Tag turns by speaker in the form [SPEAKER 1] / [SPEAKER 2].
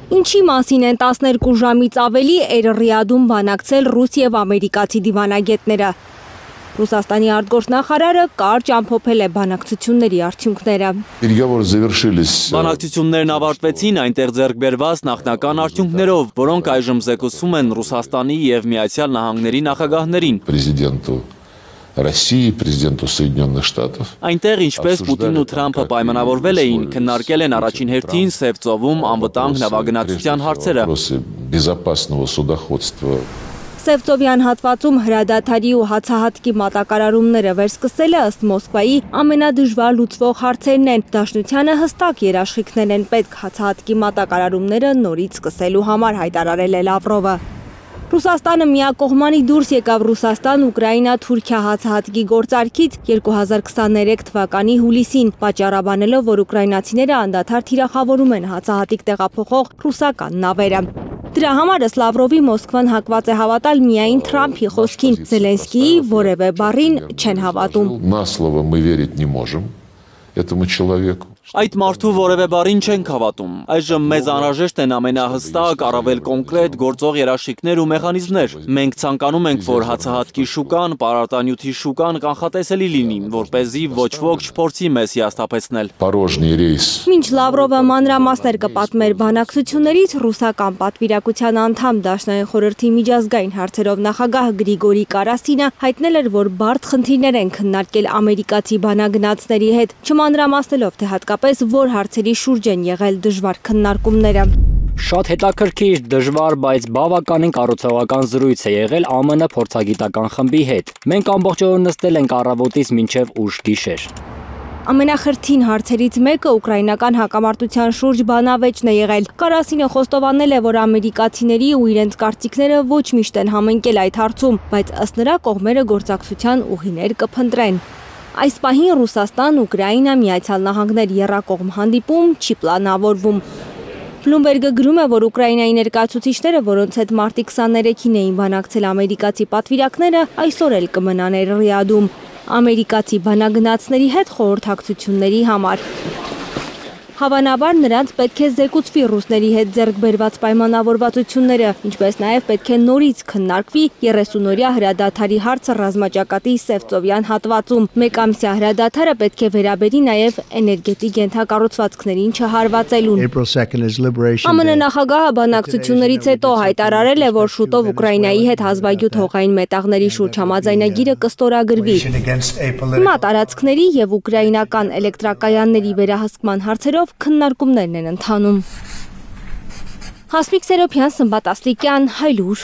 [SPEAKER 1] Ինչի մասին են 12 ժամից ավելի Էր-Ռիադում բանակցել ռուս և ամերիկացի դիվանագետները։ Ռուսաստանի արտգործնախարարը կարճ ամփոփել է բանակցությունների արդյունքները։
[SPEAKER 2] Բանակցություններն ավարտվեցին այնտեղ ձեռք բերված նախնական արդյունքներով, որոնք այժմ զեկուցվում են Ռուսաստանի և Միացյալ Նահանգների նախագահներին։ Այնտեղ ինչպես Պուտինն ու Թրամփը պայմանավորվել էին, քննարկել են առաջին հերթին Սև ծովում անվտանգ նավագնացության հարցերը։
[SPEAKER 1] Սևծովյան հատվածում հրադադարի ու հացահատքի մատակարարումները վերսկսելը ըստ Մոսկվայի ամենադժվար լուծվող հարցերն են։ Դաշնությանը հստակ երաշխիքներ են պետք հացահատքի մատակարարումները նորից սկսելու համար, հայտարարել է Լավրովը։ Ռուսաստանը միակողմանի դուրս եկավ Ռուսաստան-Ուկրաինա-Թուրքիա հացահատքի գործարքից 2023 թվականի հուլիսին, պատճառաբանելով, որ ուկրաինացիները անդադար թիրախավորում են հացահատիկ տեղափոխող ռուսական նավերը։ Դրա համար ըստ Լավրովի Մոսկվան հակված է հավատալ միայն Թրամփի խոսքին, Զելենսկիի որևէ բառին չեն հավատում։
[SPEAKER 2] Այդ մարդու որևէ բառին չենք հավատում։ Այժմ մեզ անհրաժեշտ են ամենահստակ, առավել կոնկրետ գործող երաշխիքներ ու մեխանիզմներ։ Մենք ցանկանում ենք, որ հացահատքի շուկան, պարարտանյութի շուկան կանխատեսելի լինի, որպեսզի ոչ ոք չփորձի մեզ հիասթափեցնել։
[SPEAKER 1] Մինչ Լավրովը մանրամասներ կպատմեր բանակցություններից, ռուսական պատվիրակության անդամ Դաշնային խորհրդի միջազգային հարցերով նախագահ Գրիգորի Կարասինը հայտնել էր, որ բարդ խնդիրներ են քննարկել ամերիկացի բանագնացների հետ, չմանրամասնելով, թե հատկապես որ հարցերի շուրջ են եղել դժվար քննարկումները։
[SPEAKER 3] Շատ հետաքրքիր, դժվար, բայց բավականին կառուցողական զրույց է եղել ԱՄՆ փորձագիտական խմբի հետ։ Մենք ամբողջ օրը նստել ենք առավոտից մինչև ուշ գիշեր։
[SPEAKER 1] Ամենախրթին հարցերից մեկը ուկրաինական հակամարտության շուրջ բանավեճն է եղել։ Կարասինը խոստովանել է, որ ամերիկացիների ու իրենց կարծիքները ոչ միշտ են համընկել այդ հարցում, բայց ըստ նրա կողմերը գործակցության ուղիներ կփնտրեն։ Այս պահին Ռուսաստան, Ուկրաինա, Միացյալ Նահանգներ եռակողմ հանդիպում չի պլանավորվում։ Բլումբերգը գրում է, որ Ուկրաինայի ներկայացուցիչները, որոնց հետ մարտի 23-ին էին բանակցել ամերիկացի պատվիրակները, այսօր էլ կմնան Էր-Ռիադում ամերիկացի բանագնացների հետ խորհրդակցությունների համար։ Հավանաբար նրանց պետք է զեկուցվի ռուսների հետ ձեռք բերված պայմանավորվածությունները, ինչպես նաև պետք է նորից քննարկվի 30-օրյա հրադադարի հարցը ռազմաճակատի Սևծովյան հատվածում։ Մեկամսյա հրադադարը պետք է վերաբերի նաև էներգետիկ ենթակառուցվածքներին չհարվածելուն։ ԱՄՆ նախագահը բանակցություններից հետո հայտարարել է, որ շուտով Ուկրաինայի հետ հազվագյուտ հողային մետաղների շուրջ համաձայնագիրը կստորագրվի։ Հիմա տարածքների և ուկրաինական էլեկտրակայանների վերահսկման հարցերով քննարկումներն են ընթանում։ Հասմիկ Սերոբյան, Սմբատ Ասլիկյան, Հայլուր։